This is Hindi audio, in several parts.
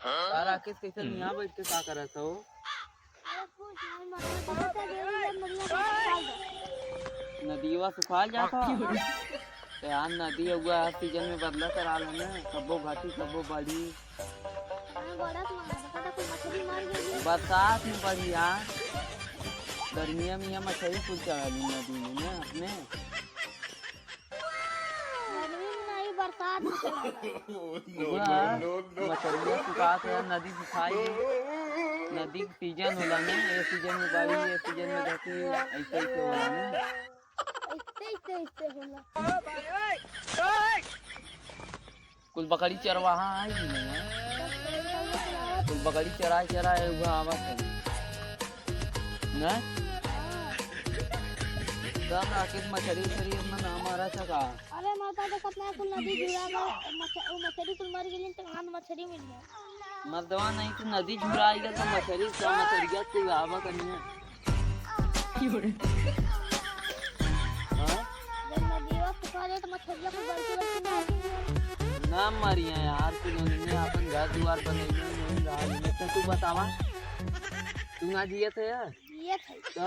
और राकेश कैसे यहाँ बैठ के क्या कर रहा था वो? नदीवा सुखाल जाता तो यार नदी हुआ हर सीजन में बदला करा लेना कब्बो घाटी कब्बो बढ़ी बरसात में बढ़ी यार गर्मिया में यहाँ मछली कुल चढ़ा ली नदी में ना अपने मछलियाँ सुखाते यार नदी सुखाई नदी सीजन होला ना ये सीजन में बढ़ी ये सीजन में घटी ऐसे ऐसे होला ना कुल बकरी चरवाहा आई नहीं है कुल बकरी चराए चराए हुआ आवाज है ना सब राकेश मछली उछली अपना नाम आ रहा था का अरे माता तो कितना कुल नदी जुड़ा मछली कुल मर गई तो हाथ मछली मिल गया मर्दवा नहीं तो नदी जुड़ा आई तो मछली सब मछलिया से आवा करनी है ना मरिया यार तुमने अपन घर द्वार बने तू बतावा तू ना जिए थे यार तो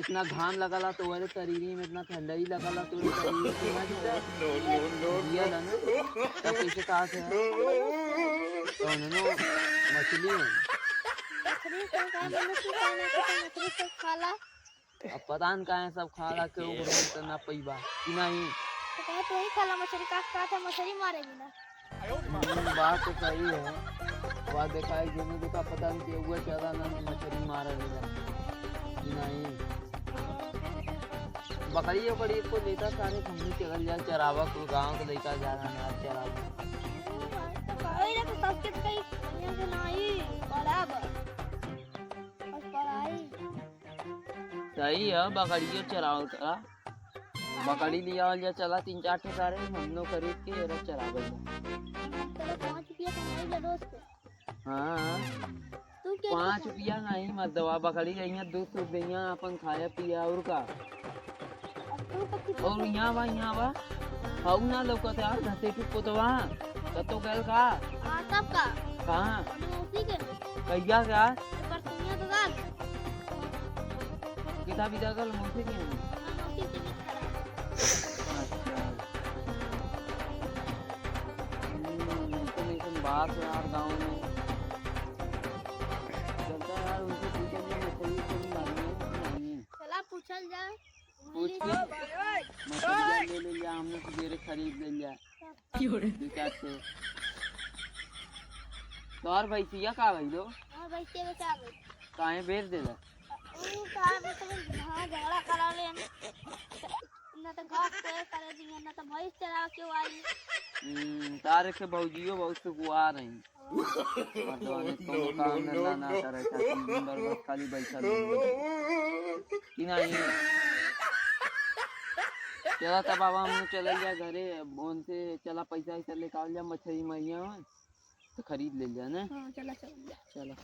इतना घाम लगला तो वैसे शरीर में इतना ठंडाई लगला तो शरीर में ना जिया ना तब कैसे कहा थे तो उन्होंने मछली अब पता न का है सब खाला के ऊपर ना पैबा कि नहीं तो ही खाला मछली का था मछली मारेगी ना बात तो सही है बात देखा है जिन्हें देखा पता नहीं कि हुआ चला ना मछली मारा रहेगा कि नहीं बकरी बकरी को लेता सारे घूमने चल जाए चरावा को गांव को लेकर जा रहा है चरावा सही है बकरियों चराओ करा बकरी लिया जा चला 3-4 सारे हम लोग खरीद के चरावे हाँ 5 रुपया नहीं मत दवा बकरी यहाँ 200 रुपया अपन खाया पिया और का और यहाँ बा हाउ ना लौकत यार धसे की पोतवा कतो गल का कहाँ कैया क्या किता विदा कल मौसी के बात है यार गाँव में चलता यार उनसे पूछल जाए मछली नहीं पूछल जाए पूछ के मछली ले लिया हमने सवेरे खरीद ले लिया से तो और भैंसिया का भाई दो काहे बेच दे झगड़ा करा ले ना तो घास पे करे दिए ना तो भैंस चरा के आई तारे के भौजियो बहुत सुकुआ रही मर्दवाने तो काम धंधा ना करे था दिन भर बस खाली बैठल कि नहीं चला तब बाबा हम चले जा घरे बोन से चला पैसा ऐसा लेकर जा मछली मैया तो खरीद ले जा ना चला